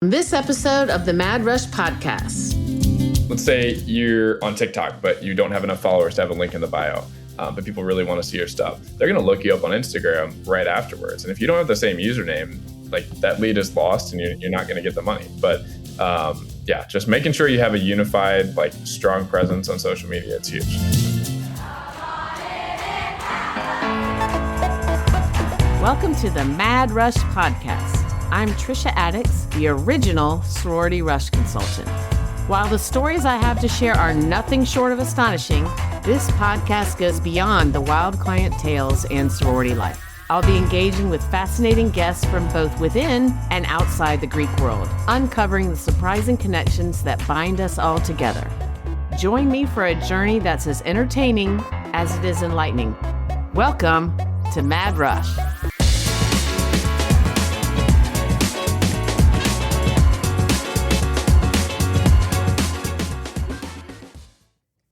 This episode of the Mad Rush podcast. Let's say you're on TikTok, but you don't have enough followers to have a link in the bio, but people really want to see your stuff. They're going to look you up on Instagram right afterwards. And if you don't have the same username, like that lead is lost and you're not going to get the money. But just making sure you have a unified, like strong presence on social media, it's huge. Welcome to the Mad Rush podcast. I'm Trisha Addix, the original Sorority Rush consultant. While the stories I have to share are nothing short of astonishing, this podcast goes beyond the wild client tales and sorority life. I'll be engaging with fascinating guests from both within and outside the Greek world, uncovering the surprising connections that bind us all together. Join me for a journey that's as entertaining as it is enlightening. Welcome to Mad Rush.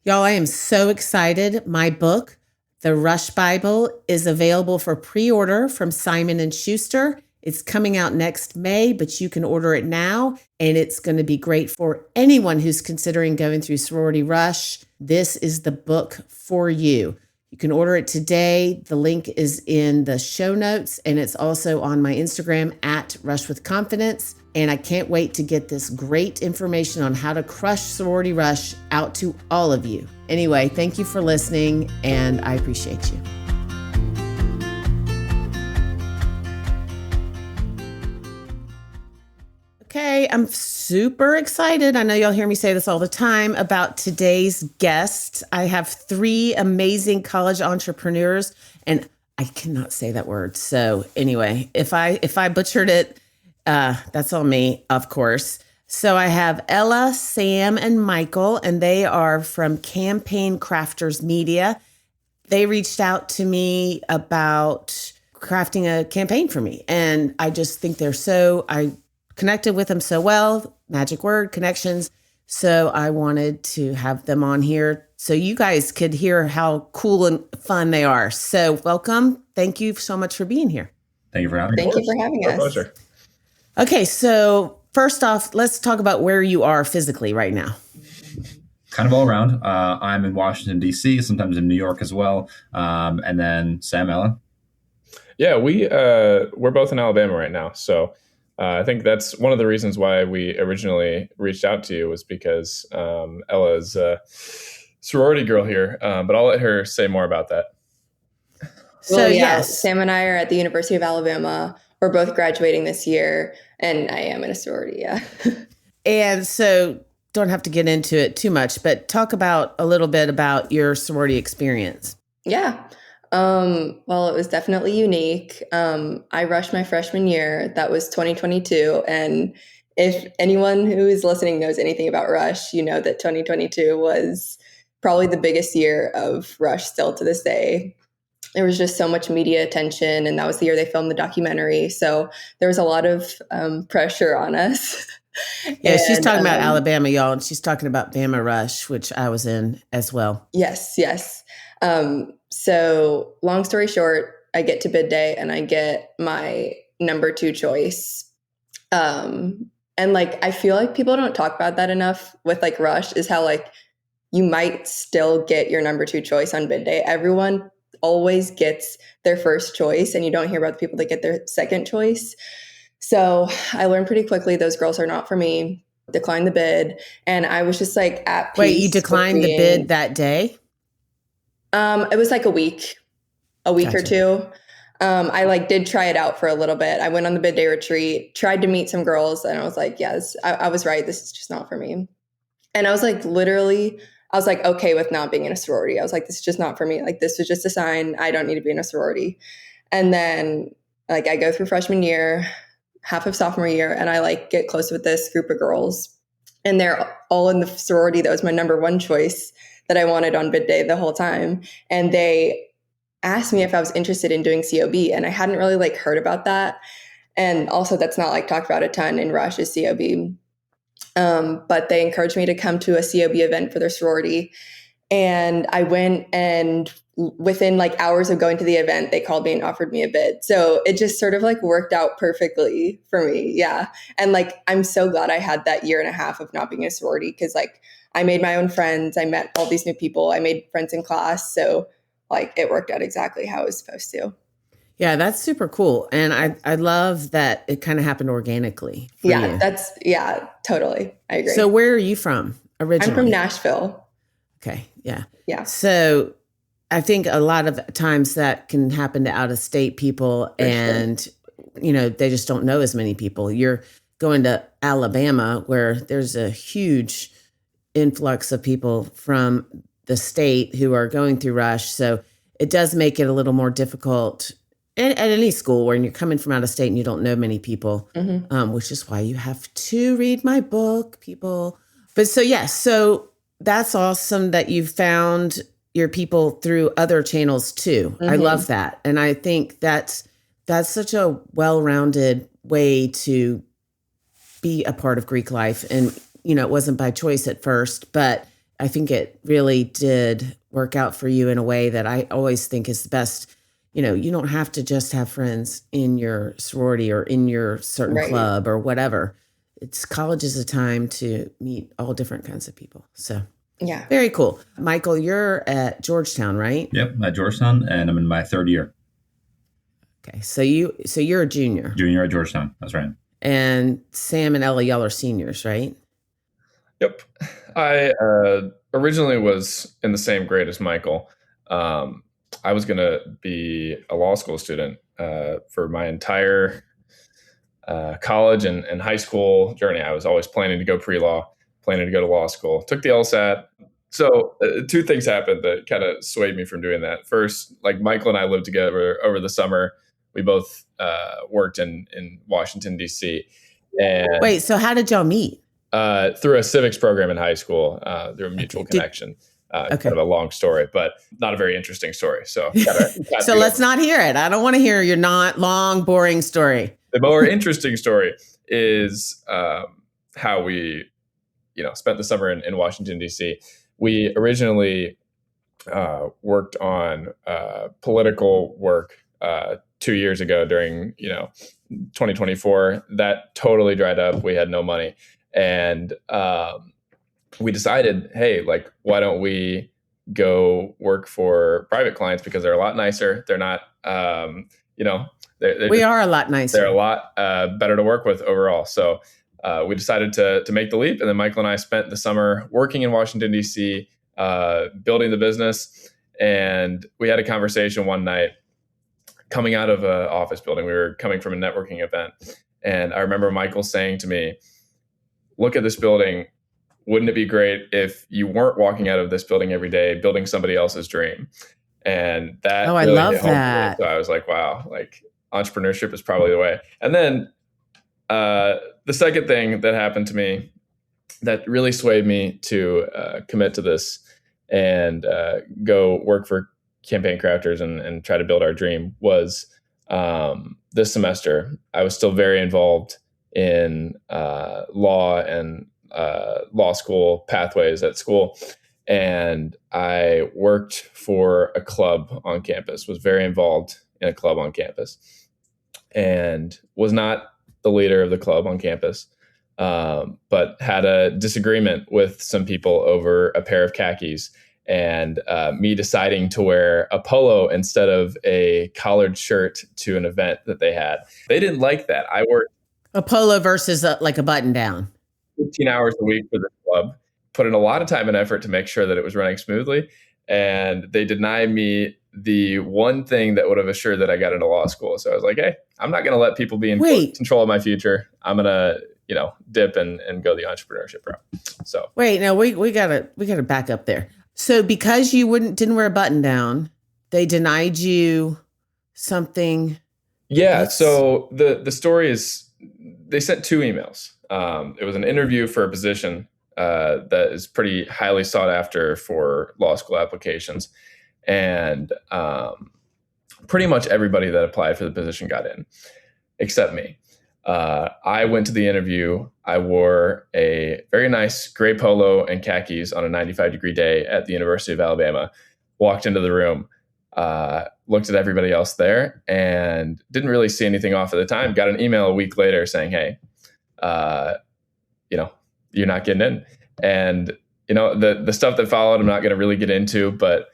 Y'all, I am so excited. My book, The Rush Bible, is available for pre-order from Simon & Schuster. It's coming out next May, but you can order it now, and it's going to be great for anyone who's considering going through Sorority Rush. This is the book for you. You can order it today. The link is in the show notes, and it's also on my Instagram at Rush with Confidence. And I can't wait to get this great information on how to crush Sorority Rush out to all of you. Anyway, thank you for listening, and I appreciate you. Okay, I'm super excited. I know y'all hear me say this all the time about today's guest. I have three amazing college entrepreneurs, and I cannot say that word. So anyway, if I butchered it, that's on me, of course. So I have Ella, Sam, and Michael, and they are from Campaign Crafters Media. They reached out to me about crafting a campaign for me, and I just think I connected with them so well, magic word, connections. So I wanted to have them on here so you guys could hear how cool and fun they are. So welcome. Thank you so much for being here. Thank you for having us. Thank you for having us. Pleasure. Okay, so first off, let's talk about where you are physically right now. Kind of all around. I'm in Washington, D.C., sometimes in New York as well. And then Sam, Ella? Yeah, we're both in Alabama right now. So I think that's one of the reasons why we originally reached out to you was because Ella's a sorority girl here. But I'll let her say more about that. So yes, Sam and I are at the University of Alabama. We're both graduating this year, and I am in a sorority, yeah. And so don't have to get into it too much, but talk about a little bit about your sorority experience. Yeah. Well, it was definitely unique. I rushed my freshman year. That was 2022. And if anyone who is listening knows anything about Rush, you know that 2022 was probably the biggest year of Rush still to this day. There was just so much media attention, and that was the year they filmed the documentary. So there was a lot of pressure on us. Yeah, she's talking about Alabama, y'all, and she's talking about Bama Rush, which I was in as well. Yes. So long story short, I get to bid day and I get my number 2 choice. And I feel like people don't talk about that enough with Rush is how you might still get your number 2 choice on bid day. Everyone always gets their first choice, and you don't hear about the people that get their second choice. So I learned pretty quickly those girls are not for me. Declined the bid, and I was just at peace. Wait, you declined the bid that day? It was a week Gotcha. or two. I did try it out for a little bit. I went on the bid day retreat, tried to meet some girls, and I was yes, I was right. This is just not for me. And I was literally, I was okay with not being in a sorority. I was this is just not for me. This was just a sign. I don't need to be in a sorority. And then I go through freshman year, half of sophomore year, and I get close with this group of girls, and they're all in the sorority that was my number 1 choice that I wanted on bid day the whole time. And they asked me if I was interested in doing COB, and I hadn't really heard about that. And also that's not talked about a ton in Rush is COB. But they encouraged me to come to a COB event for their sorority. And I went, and within like hours of going to the event, they called me and offered me a bid. So it just sort of like worked out perfectly for me. Yeah. And like, I'm so glad I had that year and a half of not being a sorority, because like I made my own friends. I met all these new people. I made friends in class. So like it worked out exactly how it was supposed to. Yeah, that's super cool. And I love that it kind of happened organically for you. Totally. I agree. So where are you from originally? I'm from Nashville. Okay. Yeah. Yeah. So I think a lot of times that can happen to out of state people, and, you know, they just don't know as many people. You're going to Alabama, where there's a huge influx of people from the state who are going through Rush. So it does make it a little more difficult at any school when you're coming from out of state and you don't know many people, which is why you have to read my book, people. But so, yes, so that's awesome that you found your people through other channels too. I love that. And I think that's such a well-rounded way to be a part of Greek life. And, you know, it wasn't by choice at first, but I think it really did work out for you in a way that I always think is the best. You know, you don't have to just have friends in your sorority or in your certain club or whatever. College is a time to meet all different kinds of people. So yeah, very cool. Michael, you're at Georgetown, right? Yep, at Georgetown, and I'm in my third year. Okay, so you're a junior. Junior at Georgetown, that's right. And Sam and Ellie, y'all are seniors, right? Yep. I originally was in the same grade as Michael. I was going to be a law school student for my entire college and high school journey. I was always planning to go pre-law, planning to go to law school. Took the LSAT. So two things happened that kind of swayed me from doing that. First, like Michael and I lived together over the summer. We both worked in Washington, D.C. And wait, so how did y'all meet? Through a civics program in high school, through a mutual connection. Kind of a long story, but not a very interesting story. So, so let's not hear it. I don't want to hear your not long, boring story. The more interesting story is how we, spent the summer in Washington, D.C. We originally worked on political work 2 years ago during, 2024. That totally dried up. We had no money. And we decided, hey, like, why don't we go work for private clients, because they're a lot nicer. They're not, we are a lot nicer. They're a lot better to work with overall. So we decided to make the leap. And then Michael and I spent the summer working in Washington, D.C., building the business. And we had a conversation one night coming out of an office building. We were coming from a networking event. And I remember Michael saying to me, look at this building. Wouldn't it be great if you weren't walking out of this building every day, building somebody else's dream? And that I really love hit home for me. that. So I was like, wow, like entrepreneurship is probably the way. And then the second thing that happened to me that really swayed me to commit to this and go work for Campaign Crafters and try to build our dream was this semester. I was still very involved in law and law school pathways at school. And I worked for a club on campus, was very involved in a club on campus, and was not the leader of the club on campus, but had a disagreement with some people over a pair of khakis, and me deciding to wear a polo instead of a collared shirt to an event that they had. They didn't like that. I wore a polo versus like a button down. 15 hours a week for the club, put in a lot of time and effort to make sure that it was running smoothly. And they denied me the one thing that would have assured that I got into law school. So I was like, hey, I'm not going to let people be in control of my future. I'm going to, dip and go the entrepreneurship route. So wait, no, we gotta back up there. So because you didn't wear a button down, they denied you something. Yeah. So the story is they sent 2 emails. It was an interview for a position that is pretty highly sought after for law school applications. And pretty much everybody that applied for the position got in, except me. I went to the interview. I wore a very nice gray polo and khakis on a 95-degree day at the University of Alabama. Walked into the room, looked at everybody else there, and didn't really see anything off at the time. Got an email a week later saying, "Hey, you're not getting in." And the stuff that followed, I'm not going to really get into, but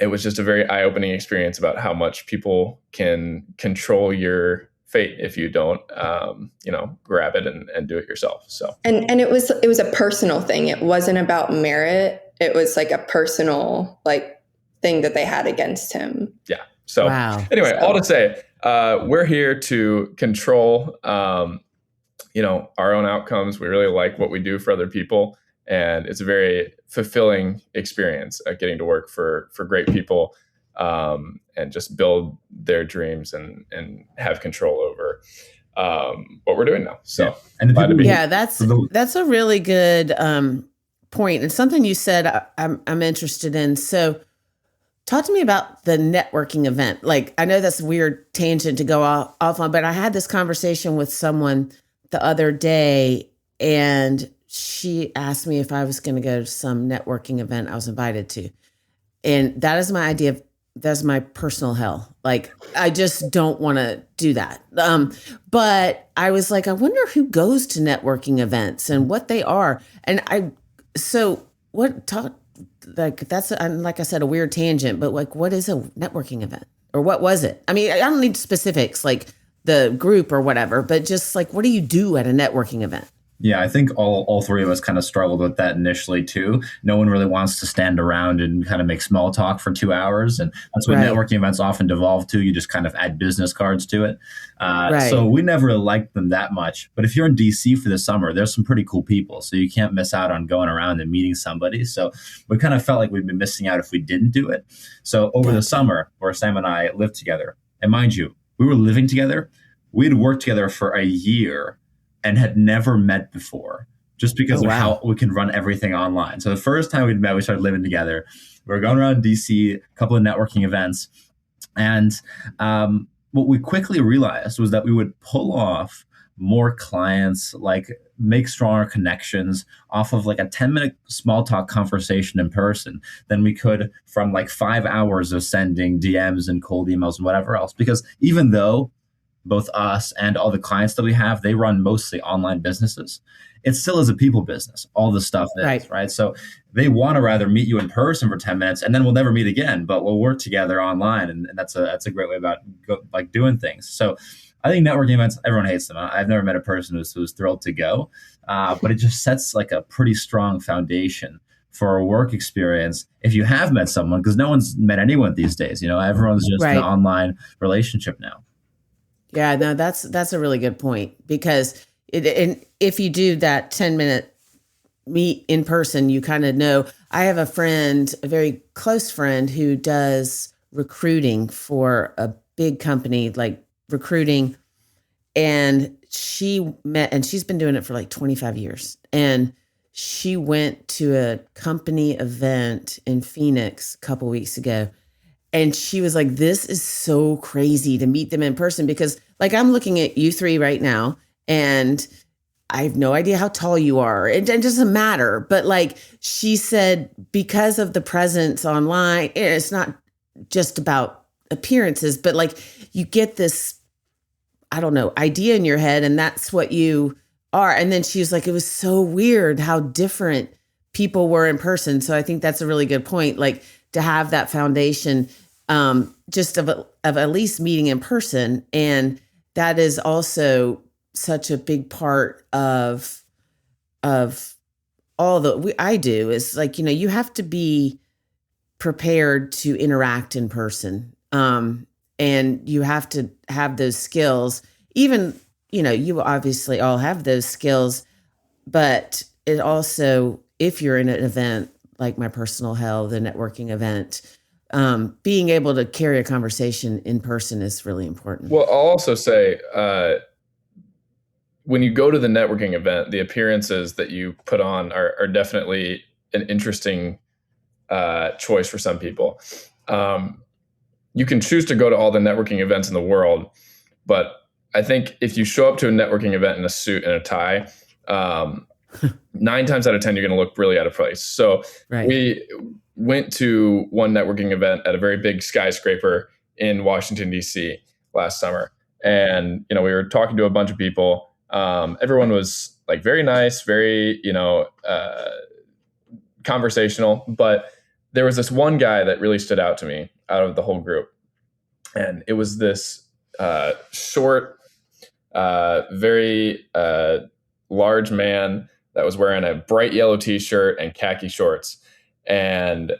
it was just a very eye-opening experience about how much people can control your fate if you don't, grab it and do it yourself. So, and it was a personal thing. It wasn't about merit. It was like a personal thing that they had against him. Yeah. So anyway, all to say, we're here to control, our own outcomes. We really like what we do for other people. And it's a very fulfilling experience getting to work for great people and just build their dreams and have control over what we're doing now. So, that's a really good point, and something you said I'm interested in. So, talk to me about the networking event. I know that's a weird tangent to go off on, but I had this conversation with someone the other day, and she asked me if I was going to go to some networking event I was invited to. And that is my idea that's my personal hell. I just don't want to do that. But I was like, I wonder who goes to networking events and what they are. And that's, like I said, a weird tangent, but what is a networking event, or what was it? I mean, I don't need specifics like the group or whatever, but just what do you do at a networking event? Yeah, I think all three of us kind of struggled with that initially too. No one really wants to stand around and kind of make small talk for 2 hours. And that's what networking events often devolve to. You just kind of add business cards to it. So we never really liked them that much. But if you're in DC for the summer, there's some pretty cool people. So you can't miss out on going around and meeting somebody. So we kind of felt like we'd been missing out if we didn't do it. So over the summer, where Sam and I lived together, and mind you, we were living together. We'd worked together for a year and had never met before, just because of how we can run everything online. So the first time we'd met, we started living together. We were going around DC, a couple of networking events. And what we quickly realized was that we would pull off more clients, make stronger connections off of a 10-minute small talk conversation in person than we could from 5 hours of sending DMs and cold emails and whatever else. Because even though both us and all the clients that we have, they run mostly online businesses, it still is a people business. All the stuff is, right? So they want to rather meet you in person for 10 minutes and then we'll never meet again, but we'll work together online. And that's a great way about doing things. So I think networking events, everyone hates them. I've never met a person who's thrilled to go, but it just sets a pretty strong foundation for a work experience if you have met someone, because no one's met anyone these days. Everyone's just in an online relationship now. Yeah, no, that's a really good point, because if you do that 10-minute meet in person, you kind of know. I have a friend, a very close friend, who does recruiting for a big company, recruiting, and she's been doing it for 25 years. And she went to a company event in Phoenix a couple weeks ago. And she was like, this is so crazy to meet them in person, because I'm looking at you three right now and I have no idea how tall you are. It doesn't matter. But she said, because of the presence online, it's not just about appearances, but you get this, I don't know, idea in your head and that's what you are. And then she was like, it was so weird how different people were in person. So I think that's a really good point, to have that foundation just of at least meeting in person. And that is also such a big part of all that I do is you have to be prepared to interact in person. And you have to have those skills, even, you obviously all have those skills, but it also, if you're in an event like my personal hell, the networking event, being able to carry a conversation in person is really important. Well, I'll also say, when you go to the networking event, the appearances that you put on are definitely an interesting choice for some people. You can choose to go to all the networking events in the world, but I think if you show up to a networking event in a suit and a tie, 9 times out of 10, you're going to look really out of place. So we went to one networking event at a very big skyscraper in Washington, D.C. last summer. And, we were talking to a bunch of people. Everyone was like very nice, very, conversational. But there was this one guy that really stood out to me out of the whole group. And it was this short, very large man that was wearing a bright yellow t-shirt and khaki shorts. And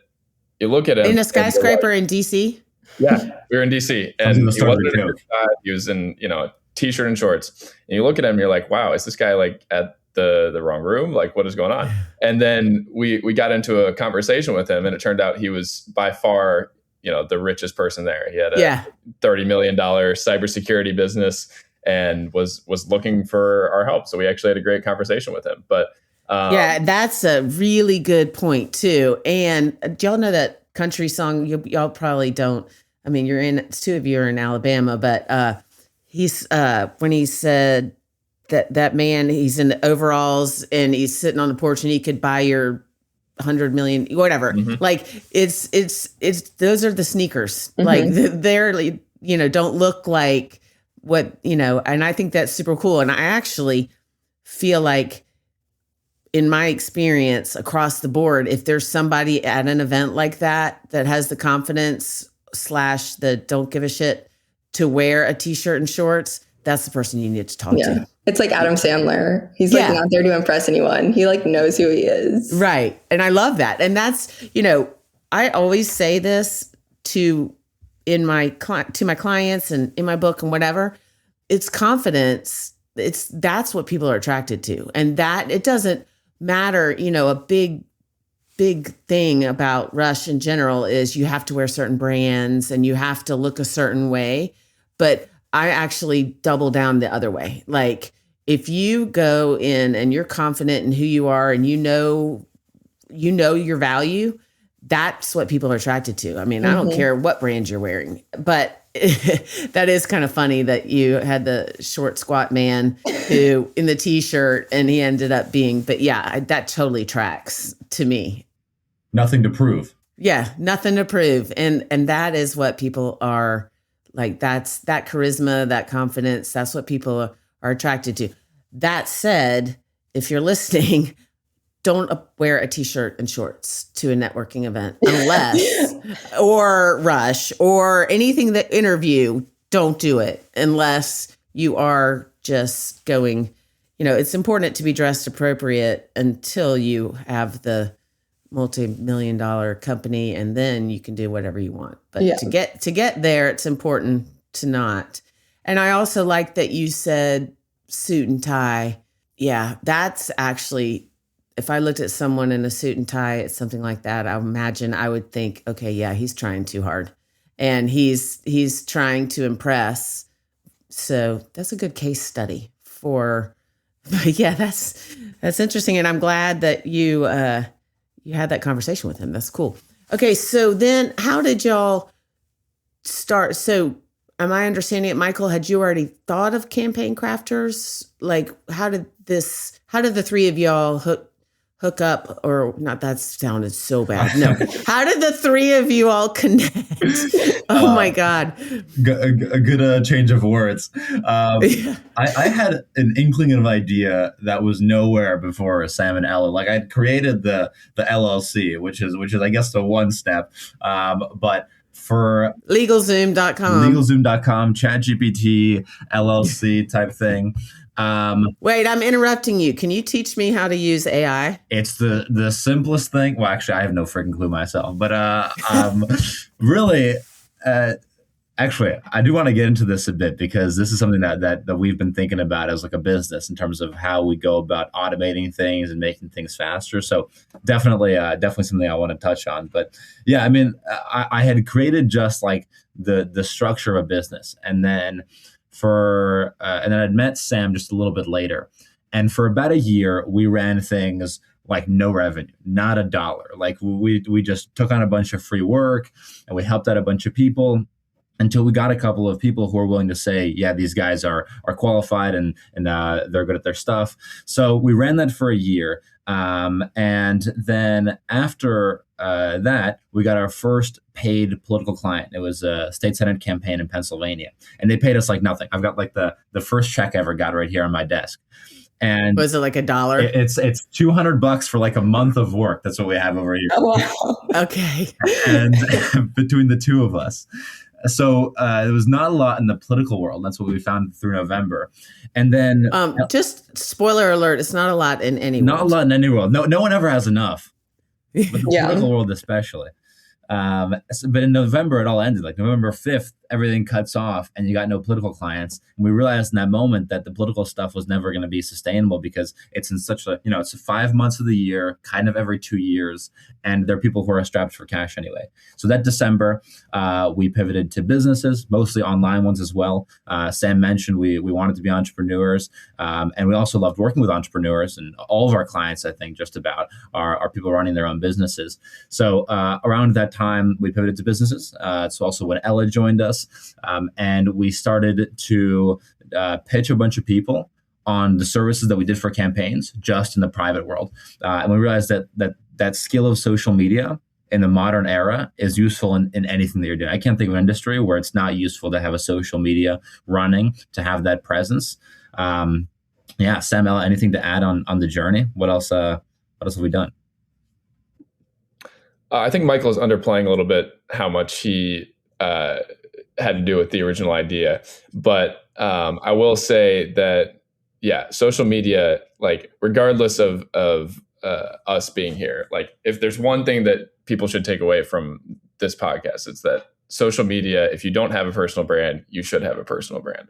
you look at him in a skyscraper in DC. Yeah, we were in DC, and he was in a t-shirt and shorts. And you look at him, and you're like, "Wow, is this guy like at the wrong room? Like, what is going on?" And then we got into a conversation with him, and it turned out he was by far the richest person there. He had a $30 million cybersecurity business and was looking for our help. So we actually had a great conversation with him. But that's a really good point too. And do y'all know that country song? Y'all probably don't. I mean, two of you are in Alabama, but he's when he said that man, he's in overalls and he's sitting on the porch and he could buy your 100 million, whatever. Mm-hmm. Like it's those are the sneakers. Mm-hmm. Like they're don't look like what and I think that's super cool. And I actually feel like, in my experience across the board, if there's somebody at an event like that has the confidence / the don't give a shit to wear a t-shirt and shorts, that's the person you need to talk to. It's like Adam Sandler. He's like not there to impress anyone. He like knows who he is. Right. And I love that. And that's, I always say this to my clients and in my book and whatever. It's confidence. That's what people are attracted to. And that it doesn't matter, a big thing about Rush in general is you have to wear certain brands and you have to look a certain way. But I actually double down the other way. Like if you go in and you're confident in who you are and you know your value, that's what people are attracted to. I mean, I don't care what brand you're wearing, but that is kind of funny that you had the short, squat man who in the t-shirt and he ended up being, but that totally tracks to me. Nothing to prove. Yeah. Nothing to prove. And that is what people are like. That's that charisma, that confidence. That's what people are attracted to. That said, if you're listening, don't wear a t-shirt and shorts to a networking event unless, or Rush or anything that interview, don't do it unless you are just going, it's important to be dressed appropriate until you have the multi-million-dollar company and then you can do whatever you want. But to get there, it's important to not. And I also like that you said suit and tie. Yeah, that's actually, if I looked at someone in a suit and tie, it's something like that, I imagine I would think, okay, he's trying too hard and he's trying to impress. So that's a good case study for, but that's interesting. And I'm glad that you had that conversation with him. That's cool. Okay. So then how did y'all start? So am I understanding it, Michael? Had you already thought of Campaign Crafters? Like how did the three of y'all hook up, or not? That sounded so bad. No. How did the three of you all connect? Oh my God. A good change of words. I had an inkling of idea that was nowhere before Sam and Ella. Like I'd created the LLC, which is I guess the one step. But for LegalZoom.com, ChatGPT, LLC type thing. Wait, I'm interrupting you. Can you teach me how to use AI? It's the simplest thing. Well, actually, I have no freaking clue myself. But really, actually, I do want to get into this a bit because this is something that we've been thinking about as like a business in terms of how we go about automating things and making things faster. So definitely something I want to touch on. But yeah, I mean, I had created just like the structure of a business, and then and then I'd met Sam just a little bit later. And for about a year, we ran things like no revenue, not $1. Like we just took on a bunch of free work and we helped out a bunch of people. until we got a couple of people who are willing to say, yeah, these guys are qualified and they're good at their stuff. So we ran that for a year. And then after that, we got our first paid political client. It was a state senate campaign in Pennsylvania, and they paid us like nothing. I've got like the first check I ever got right here on my desk. And was it like $1? It's $200 for like a month of work. That's what we have over here. Oh, wow. Okay. And between the two of us. So there was not a lot in the political world. That's what we found through November. And then just spoiler alert, it's not a lot in any world. Not a lot in any world. No one ever has enough. But the Yeah. political world especially. But in November, it all ended. Like November 5th, everything cuts off and you got no political clients. And we realized in that moment that the political stuff was never going to be sustainable because it's in such a, it's 5 months of the year, kind of every 2 years. And there are people who are strapped for cash anyway. So that December, we pivoted to businesses, mostly online ones as well. Sam mentioned we wanted to be entrepreneurs. And we also loved working with entrepreneurs, and all of our clients, I think, just about are people running their own businesses. So around that time, we pivoted to businesses. It's also when Ella joined us. And we started to pitch a bunch of people on the services that we did for campaigns just in the private world. And we realized that skill of social media in the modern era is useful in anything that you're doing. I can't think of an industry where it's not useful to have a social media running, to have that presence. Sam, Ella, anything to add on the journey? What else have we done? I think Michael is underplaying a little bit how much he had to do with the original idea. But I will say that, social media, like regardless of us being here, like if there's one thing that people should take away from this podcast, it's that social media, if you don't have a personal brand, you should have a personal brand.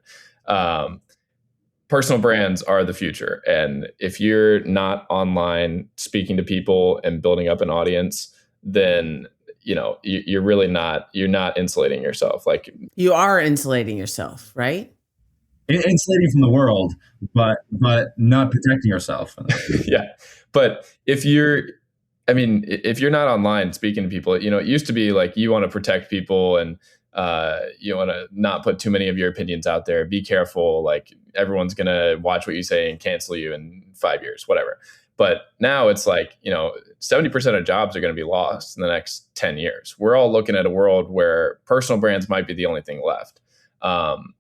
Personal brands are the future. And if you're not online speaking to people and building up an audience, then you're really not insulating yourself. Like you are insulating yourself, right? Insulating from the world, but not protecting yourself. Yeah. But if you're not online speaking to people, it used to be like you want to protect people and you want to not put too many of your opinions out there. Be careful. Like everyone's going to watch what you say and cancel you in 5 years, whatever. But now it's like, 70% of jobs are going to be lost in the next 10 years. We're all looking at a world where personal brands might be the only thing left.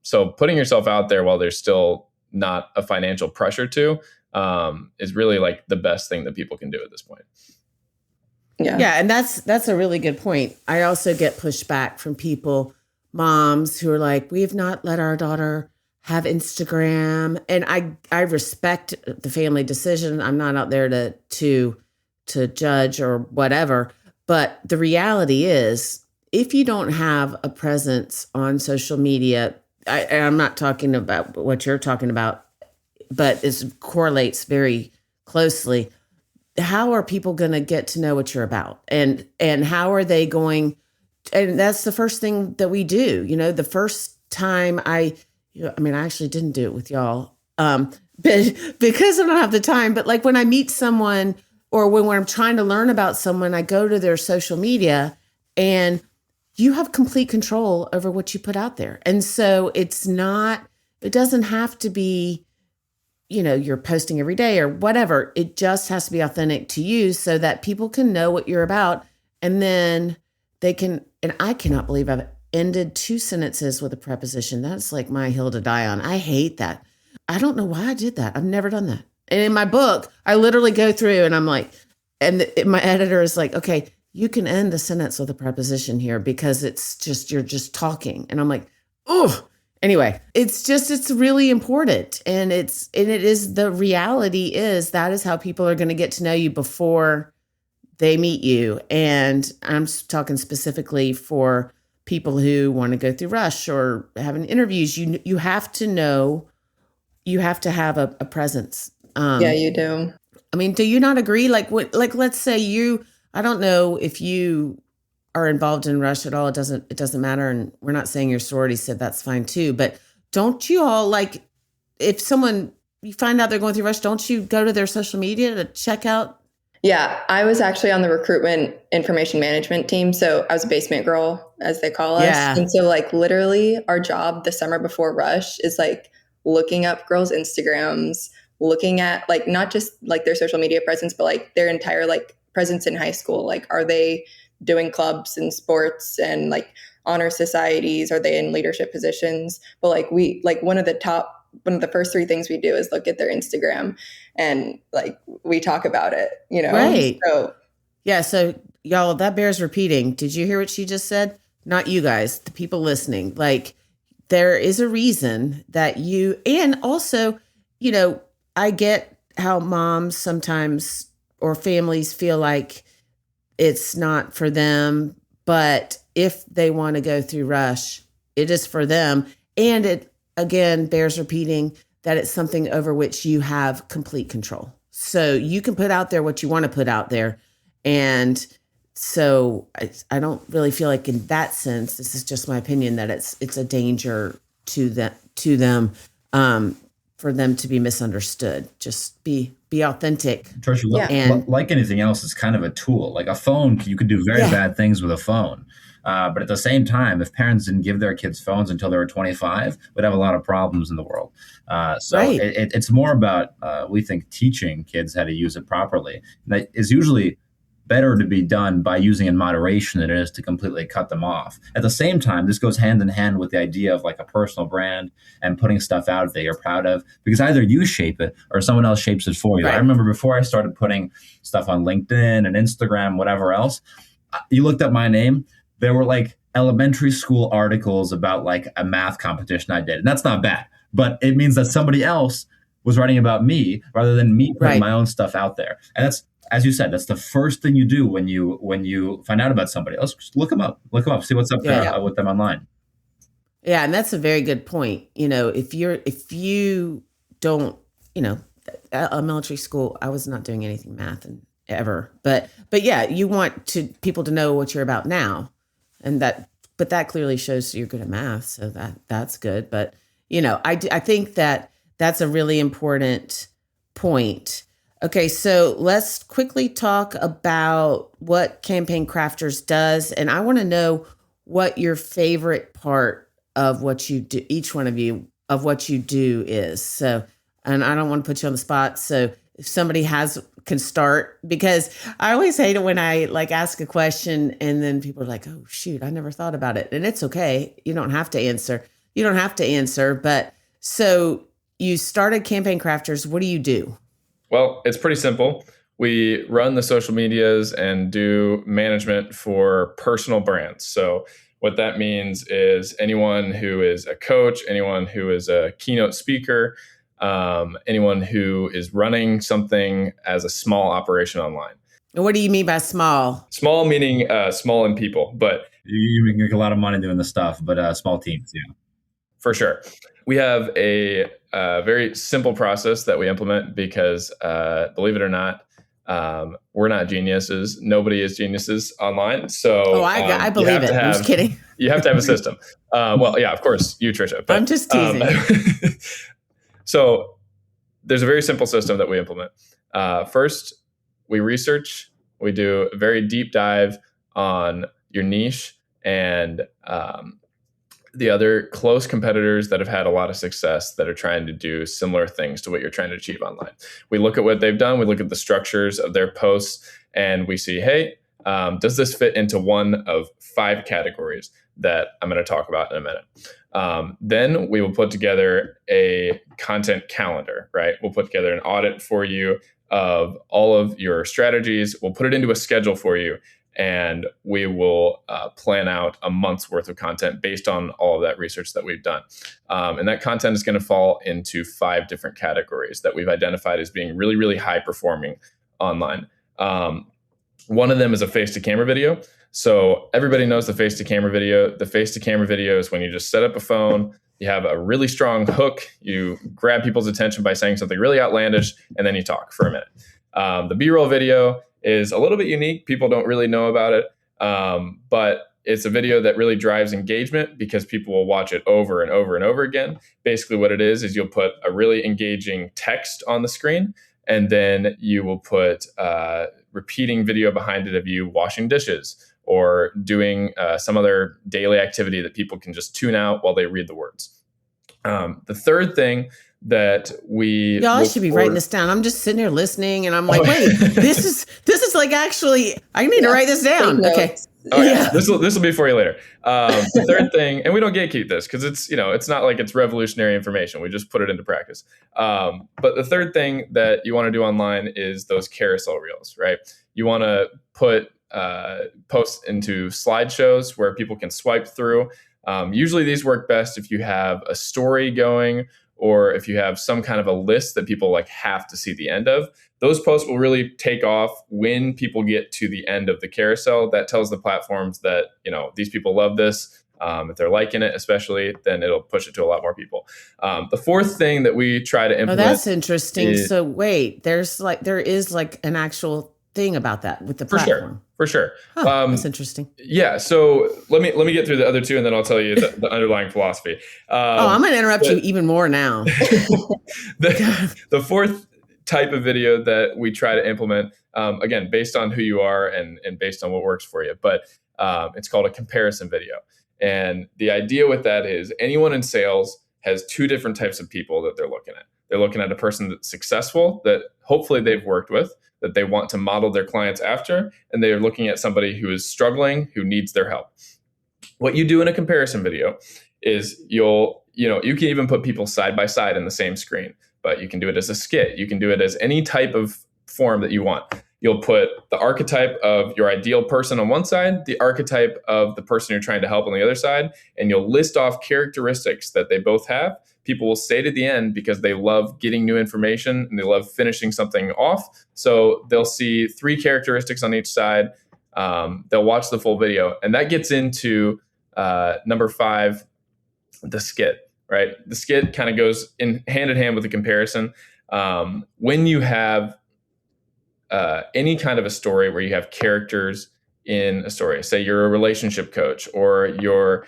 So putting yourself out there while there's still not a financial pressure to is really like the best thing that people can do at this point. Yeah. And that's a really good point. I also get pushback from people, moms who are like, we've not let our daughter have Instagram. And I respect the family decision. I'm not out there to judge or whatever. But the reality is, if you don't have a presence on social media, I'm not talking about what you're talking about, but it correlates very closely. How are people going to get to know what you're about? And how are they going? And that's the first thing that we do. The first time I actually didn't do it with y'all but because I don't have the time. But like when I meet someone or when I'm trying to learn about someone, I go to their social media and you have complete control over what you put out there. And so it doesn't have to be, you're posting every day or whatever. It just has to be authentic to you so that people can know what you're about. And then they can, and I cannot believe I've ended 2 sentences with a preposition. That's like my hill to die on. I hate that. I don't know why I did that. I've never done that. And in my book, I literally go through and I'm like, my editor is like, okay, you can end the sentence with a preposition here because you're just talking. And I'm like, oh, anyway, it's really important. And the reality is that is how people are going to get to know you before they meet you. And I'm talking specifically for people who want to go through Rush or having interviews. You have to know, you have to have a presence. Yeah, you do. I mean, do you not agree? Like let's say I don't know if you are involved in Rush at all. It doesn't matter. And we're not saying your sorority said that's fine too, but don't you all, like, if you find out they're going through Rush, don't you go to their social media to check out? Yeah, I was actually on the recruitment information management team. So I was a basement girl, as they call us. Yeah. And so like literally our job the summer before rush is like looking up girls' Instagrams, looking at like not just like their social media presence, but like their entire like presence in high school. Like, are they doing clubs and sports and like honor societies? Are they in leadership positions? But like one of the first three things we do is look at their Instagram and like we talk about it, you know? Right. So Yeah. So y'all, that bears repeating. Did you hear what she just said? Not you guys, the people listening. Like, there is a reason that and also, I get how moms sometimes or families feel like it's not for them, but if they want to go through Rush, it is for them. And it, again, bears repeating that it's something over which you have complete control. So you can put out there what you want to put out there. And so I don't really feel like in that sense, this is just my opinion, that it's a danger to them for them to be misunderstood. Just be authentic. Trisha, And like anything else, it's kind of a tool. Like a phone, you could do very bad things with a phone. But at the same time, if parents didn't give their kids phones until they were 25, we'd have a lot of problems in the world. It's more about, we think, teaching kids how to use it properly. That is usually better to be done by using in moderation than it is to completely cut them off. At the same time, this goes hand in hand with the idea of like a personal brand and putting stuff out that you're proud of, because either you shape it or someone else shapes it for you. Right. I remember before I started putting stuff on LinkedIn and Instagram, whatever else, you looked up my name, there were like elementary school articles about like a math competition I did. And that's not bad, but it means that somebody else was writing about me rather than me putting my own stuff out there. And that's, as you said, that's the first thing you do when you find out about somebody. Let's look them up, see what's up there with them online. Yeah, and that's a very good point. If you don't, elementary school, I was not doing anything math ever, but yeah, you want people to know what you're about now, but that clearly shows you're good at math, so that's good. But I think that's a really important point. Okay, so let's quickly talk about what Campaign Crafters does. And I want to know what your favorite part of what you do, each one of you, of what you do is. So, and I don't want to put you on the spot. So if somebody can start, because I always hate it when I like ask a question and then people are like, oh, shoot, I never thought about it. And it's okay. You don't have to answer. But so you started Campaign Crafters. What do you do? Well, it's pretty simple. We run the social medias and do management for personal brands. So what that means is anyone who is a coach, anyone who is a keynote speaker, anyone who is running something as a small operation online. And what do you mean by small? Small meaning small in people, but you make a lot of money doing the stuff, but small teams, yeah. For sure. We have a very simple process that we implement because, believe it or not, we're not geniuses. Nobody is geniuses online. So I believe it. I'm just kidding. You have to have a system. Well, yeah, of course, you, Trisha. But, I'm just teasing. So there's a very simple system that we implement. First, we research. We do a very deep dive on your niche and the other close competitors that have had a lot of success that are trying to do similar things to what you're trying to achieve online. We look at what they've done. We look at the structures of their posts and we see, hey, does this fit into one of 5 categories that I'm going to talk about in a minute? Then we will put together a content calendar, right? We'll put together an audit for you of all of your strategies. We'll put it into a schedule for you. And we will plan out a month's worth of content based on all of that research that we've done. And that content is going to fall into 5 different categories that we've identified as being really, really high performing online. One of them is a face-to-camera video. So everybody knows the face-to-camera video. The face-to-camera video is when you just set up a phone, you have a really strong hook, you grab people's attention by saying something really outlandish, and then you talk for a minute. The B-roll video is a little bit unique. People don't really know about it, but it's a video that really drives engagement because people will watch it over and over and over again. Basically what it is you'll put a really engaging text on the screen, and then you will put repeating video behind it of you washing dishes or doing some other daily activity that people can just tune out while they read the words. The third thing that we y'all, I should be writing this down. I'm just sitting here listening, and I'm like, wait, this is like actually, I need to write this down. Okay. Yeah. This will be for you later. The third thing, and we don't gatekeep this because it's not like it's revolutionary information. We just put it into practice. But the third thing that you want to do online is those carousel reels, right? You want to put posts into slideshows where people can swipe through. Usually these work best if you have a story going or if you have some kind of a list that people like have to see the end of. Those posts will really take off when people get to the end of the carousel. That tells the platforms that, these people love this. If they're liking it, especially, then it'll push it to a lot more people. The fourth thing that we try to implement. Oh, that's interesting. So wait, there is like an actual thing about that with the platform. For sure. That's interesting. Yeah. So let me get through the other two, and then I'll tell you the underlying philosophy. I'm going to interrupt you even more now. The fourth type of video that we try to implement, again, based on who you are and based on what works for you, but it's called a comparison video. And the idea with that is anyone in sales has two different types of people that they're looking at. They're looking at a person that's successful, that hopefully they've worked with, that they want to model their clients after, and they're looking at somebody who is struggling, who needs their help. What you do in a comparison video is you can even put people side by side in the same screen, but you can do it as a skit. You can do it as any type of form that you want. You'll put the archetype of your ideal person on one side, the archetype of the person you're trying to help on the other side, and you'll list off characteristics that they both have. People will stay to the end because they love getting new information and they love finishing something off. So they'll see 3 characteristics on each side. They'll watch the full video. And that gets into number 5, the skit, right? The skit kind of goes in hand with the comparison. When you have any kind of a story where you have characters in a story, say you're a relationship coach or you're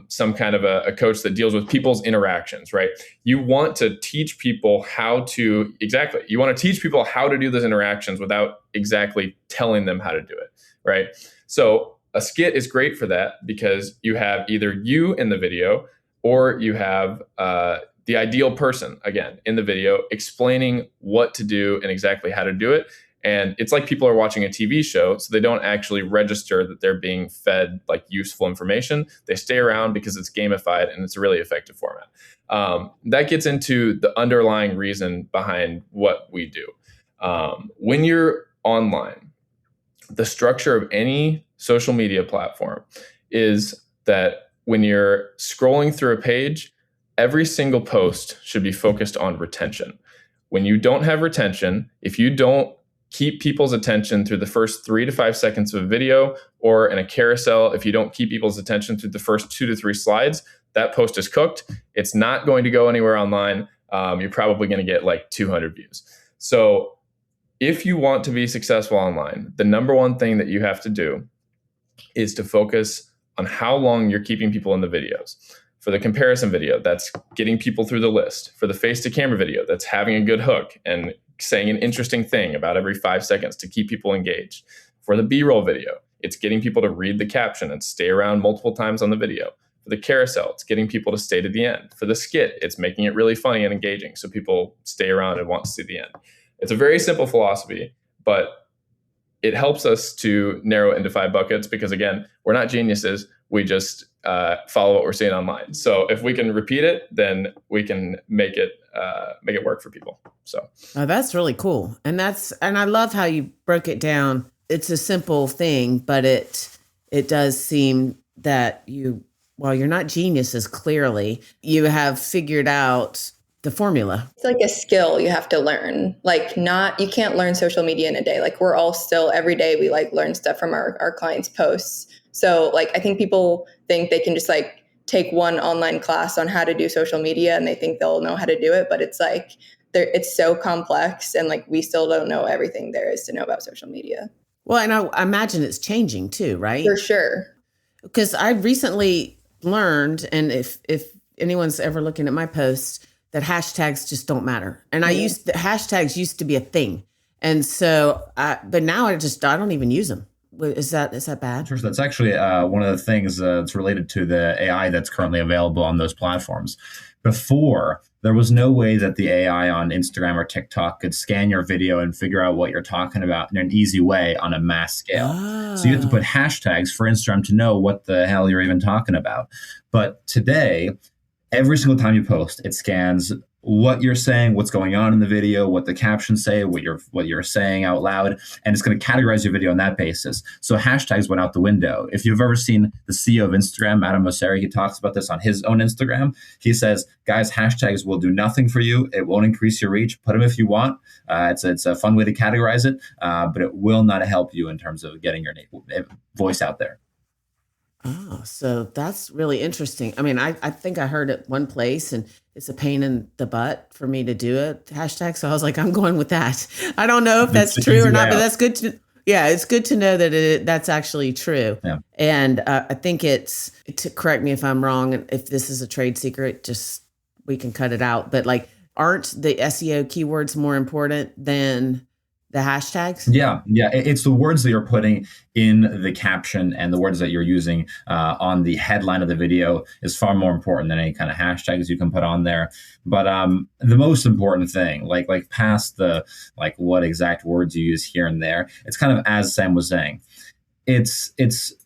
some kind of a coach that deals with people's interactions, right? You want to teach people how to do those interactions without exactly telling them how to do it, right? So a skit is great for that because you have either you in the video or you have the ideal person, again, in the video explaining what to do and exactly how to do it. And it's like people are watching a TV show, so they don't actually register that they're being fed like useful information. They stay around because it's gamified and it's a really effective format. That gets into the underlying reason behind what we do. When you're online, the structure of any social media platform is that when you're scrolling through a page, every single post should be focused on retention. When you don't have retention, if you don't keep people's attention through the first 3 to 5 seconds of a video, or in a carousel, if you don't keep people's attention through the first 2 to 3 slides, that post is cooked. It's not going to go anywhere online. You're probably going to get like 200 views. So if you want to be successful online, the number one thing that you have to do is to focus on how long you're keeping people in the videos. For the comparison video, that's getting people through the list. For the face-to-camera video, that's having a good hook and saying an interesting thing about every 5 seconds to keep people engaged. For the B-roll video, it's getting people to read the caption and stay around multiple times on the video. For the carousel, it's getting people to stay to the end. For the skit, it's making it really funny and engaging so people stay around and want to see the end. It's a very simple philosophy, but it helps us to narrow it into 5 buckets because, again, we're not geniuses. We just follow what we're seeing online. So if we can repeat it, then we can make it work for people. So that's really cool. And I love how you broke it down. It's a simple thing, but it does seem that while you're not geniuses, clearly, you have figured out the formula. It's like a skill you have to learn. You can't learn social media in a day. Like we're all still every day we learn stuff from our clients' posts. So I think people think they can just take one online class on how to do social media and they think they'll know how to do it. But it's it's so complex and we still don't know everything there is to know about social media. Well, and I imagine it's changing too, right? For sure. Because I recently learned, and if anyone's ever looking at my posts, that hashtags just don't matter. And hashtags used to be a thing. And so, but now I don't even use them. Is that bad? Sure. So that's actually one of the things that's related to the AI that's currently available on those platforms. Before, there was no way that the AI on Instagram or TikTok could scan your video and figure out what you're talking about in an easy way on a mass scale. So you have to put hashtags for Instagram to know what the hell you're even talking about. But today, every single time you post, it scans what you're saying, what's going on in the video, what the captions say, what you're saying out loud, and it's going to categorize your video on that basis. So hashtags went out the window. If you've ever seen the CEO of Instagram, Adam Mosseri, he talks about this on his own Instagram. He says, guys, hashtags will do nothing for you. It won't increase your reach. Put them if you want. It's a fun way to categorize it, but it will not help you in terms of getting your voice out there. Oh, so that's really interesting. I mean, I think I heard it one place and it's a pain in the butt for me to do a hashtag. So I was like, I'm going with that. I don't know if that's true or not, but that's good to, it's good to know that that's actually true. Yeah. And I think to correct me if I'm wrong, if this is a trade secret, just, we can cut it out. But like, aren't the SEO keywords more important than the hashtags? Yeah. It's the words that you're putting in the caption and the words that you're using on the headline of the video is far more important than any kind of hashtags you can put on there. But the most important thing, like past the what exact words you use here and there, it's kind of, as Sam was saying, it's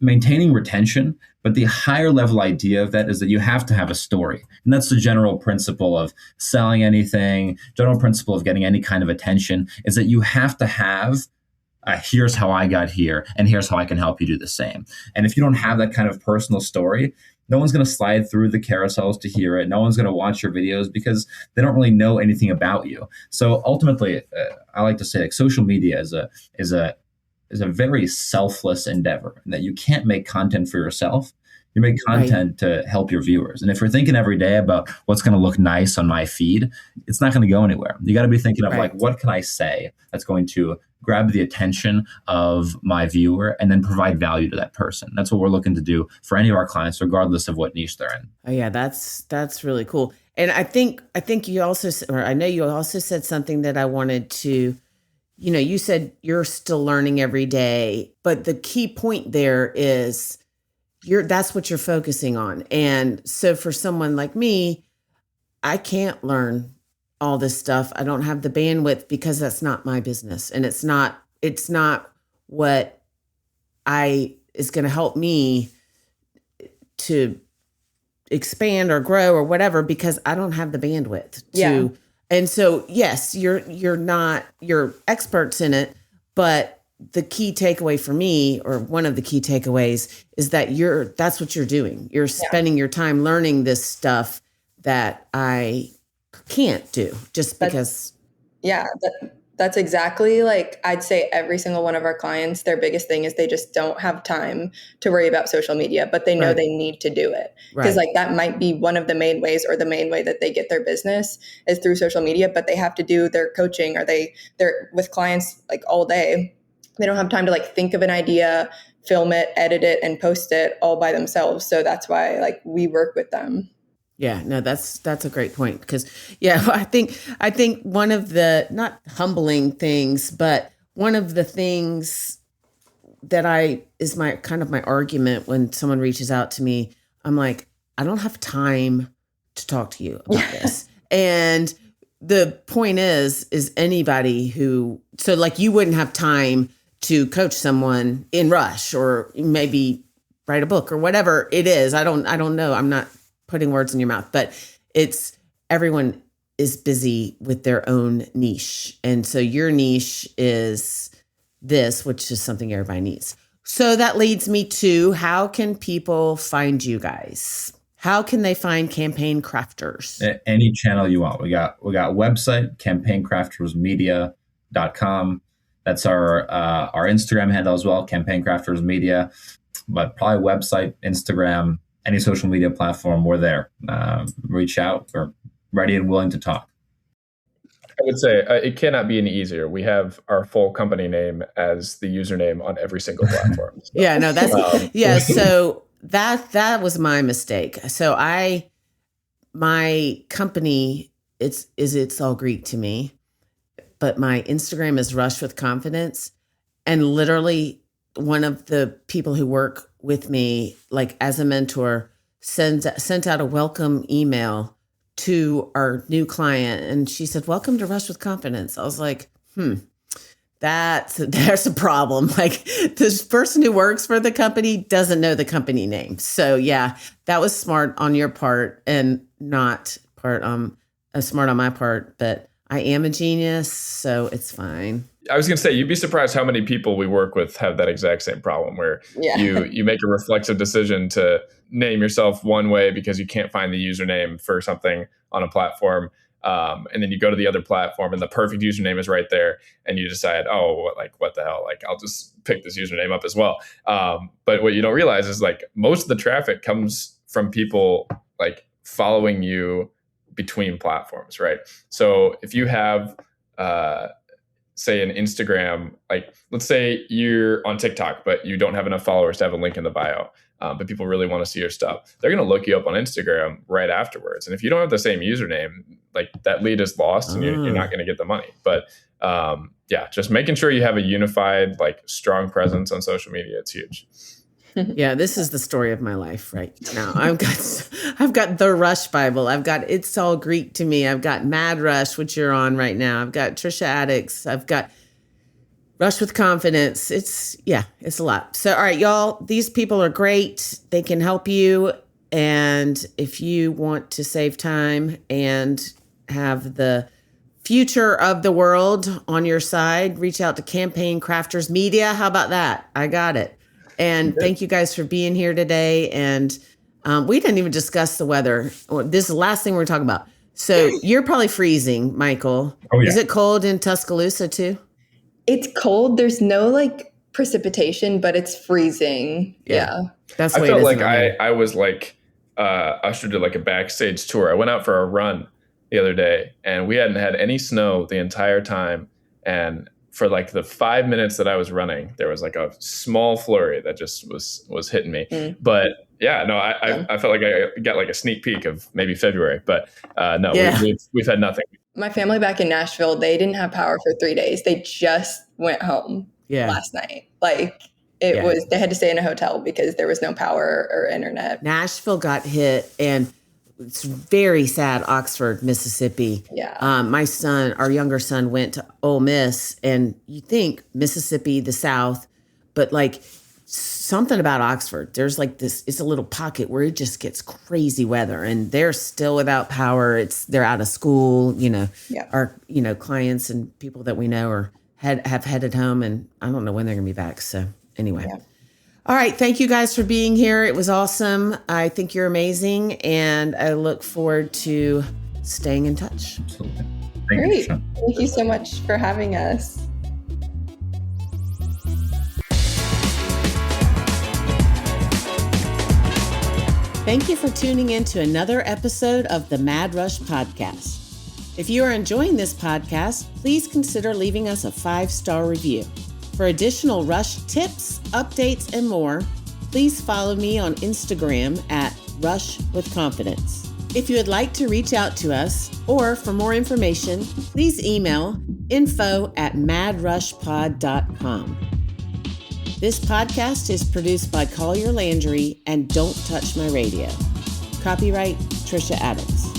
maintaining retention. But the higher level idea of that is that you have to have a story. And that's the general principle of selling anything, general principle of getting any kind of attention, is that you have to have here's how I got here, and here's how I can help you do the same. And if you don't have that kind of personal story, no one's going to slide through the carousels to hear it. No one's going to watch your videos because they don't really know anything about you. So ultimately, I like to say social media is a very selfless endeavor, that you can't make content for yourself. You make content to help your viewers. And if you're thinking every day about what's going to look nice on my feed, it's not going to go anywhere. You got to be thinking of what can I say that's going to grab the attention of my viewer and then provide value to that person. That's what we're looking to do for any of our clients, regardless of what niche they're in. Oh yeah, that's really cool. And I think you also, or I know you also said something that I wanted to, you said you're still learning every day, but the key point there is that's what you're focusing on. And so for someone like me, I can't learn all this stuff. I don't have the bandwidth because that's not my business. And it's not what is going to help me to expand or grow or whatever, because I don't have the bandwidth to. And so, yes, you're experts in it, but the key takeaway for me, or one of the key takeaways, is that that's what you're doing. You're spending your time learning this stuff that I can't do just because. That's exactly, I'd say every single one of our clients, their biggest thing is they just don't have time to worry about social media, but they know they need to do it. Because that might be one of the main ways, or the main way that they get their business is through social media, but they have to do their coaching, or they're with clients all day. They don't have time to think of an idea, film it, edit it, and post it all by themselves. So that's why we work with them. Yeah, no, that's a great point, because I think one of the, not humbling things, but one of the things that is my kind of my argument when someone reaches out to me, I'm like, I don't have time to talk to you about this. And the point is anybody who, so you wouldn't have time to coach someone in Rush, or maybe write a book or whatever it is. I don't know. I'm not putting words in your mouth, but everyone is busy with their own niche. And so your niche is this, which is something everybody needs. So that leads me to, how can people find you guys? How can they find Campaign Crafters? Any channel you want. We got website, campaignCraftersmedia.com. That's our Instagram handle as well, Campaign Crafters Media. But probably website, Instagram, any social media platform, we're there. Reach out. We're ready and willing to talk. I would say it cannot be any easier. We have our full company name as the username on every single platform. So, So that was my mistake. So my company, it's all Greek to me. but my Instagram is Rush with Confidence. And literally one of the people who work with me, like as a mentor, sent out a welcome email to our new client. And she said, welcome to Rush with Confidence. I was like, there's a problem. Like this person who works for the company doesn't know the company name. So yeah, that was smart on your part and not smart on my part, but I am a genius, so it's fine. I was going to say, you'd be surprised how many people we work with have that exact same problem where you make a reflexive decision to name yourself one way because you can't find the username for something on a platform. And then you go to the other platform and the perfect username is right there. And you decide, what the hell? Like, I'll just pick this username up as well. But what you don't realize is like most of the traffic comes from people like following you between platforms, right? So if you have, say an Instagram, like let's say you're on TikTok, but you don't have enough followers to have a link in the bio, but people really want to see your stuff. They're going to look you up on Instagram right afterwards. And if you don't have the same username, like that lead is lost and you're not going to get the money. But just making sure you have a unified, like strong presence on social media. It's huge. Yeah, this is the story of my life right now. I've got the Rush Bible. I've got It's All Greek to Me. I've got Mad Rush, which you're on right now. I've got Trisha Addicts. I've got Rush with Confidence. It's a lot. So, all right, y'all, these people are great. They can help you. And if you want to save time and have the future of the world on your side, reach out to Campaign Crafters Media. How about that? I got it. And thank you guys for being here today. And we didn't even discuss the weather. This is the last thing we're talking about. So you're probably freezing, Michael. Oh, yeah. Is it cold in Tuscaloosa too? It's cold. There's no like precipitation, but it's freezing. Yeah. That's I what felt it is. like I was like ushered to like a backstage tour. I went out for a run the other day and we hadn't had any snow the entire time. And for like the 5 minutes that I was running, there was like a small flurry that just was hitting me. But I felt like I got like a sneak peek of maybe February, but we've had nothing. My family back in Nashville, they didn't have power for 3 days. They just went home last night. Like it was, they had to stay in a hotel because there was no power or internet. Nashville got hit and it's very sad. Oxford, Mississippi. Yeah. My son, our younger son, went to Ole Miss, and you think Mississippi, the South, but like something about Oxford. There's like this. It's a little pocket where it just gets crazy weather, and they're still without power. They're out of school. Our clients and people that we know have headed home, and I don't know when they're gonna be back. So anyway. Yeah. All right. Thank you guys for being here. It was awesome. I think you're amazing. And I look forward to staying in touch. Absolutely. Great. Thank you so much for having us. Thank you for tuning in to another episode of the Mad Rush Podcast. If you are enjoying this podcast, please consider leaving us a 5-star review. For additional Rush tips, updates, and more, please follow me on Instagram at Rush with Confidence. If you would like to reach out to us or for more information, please email info@madrushpod.com. This podcast is produced by Collier Landry and Don't Touch My Radio. Copyright Trisha Addicts.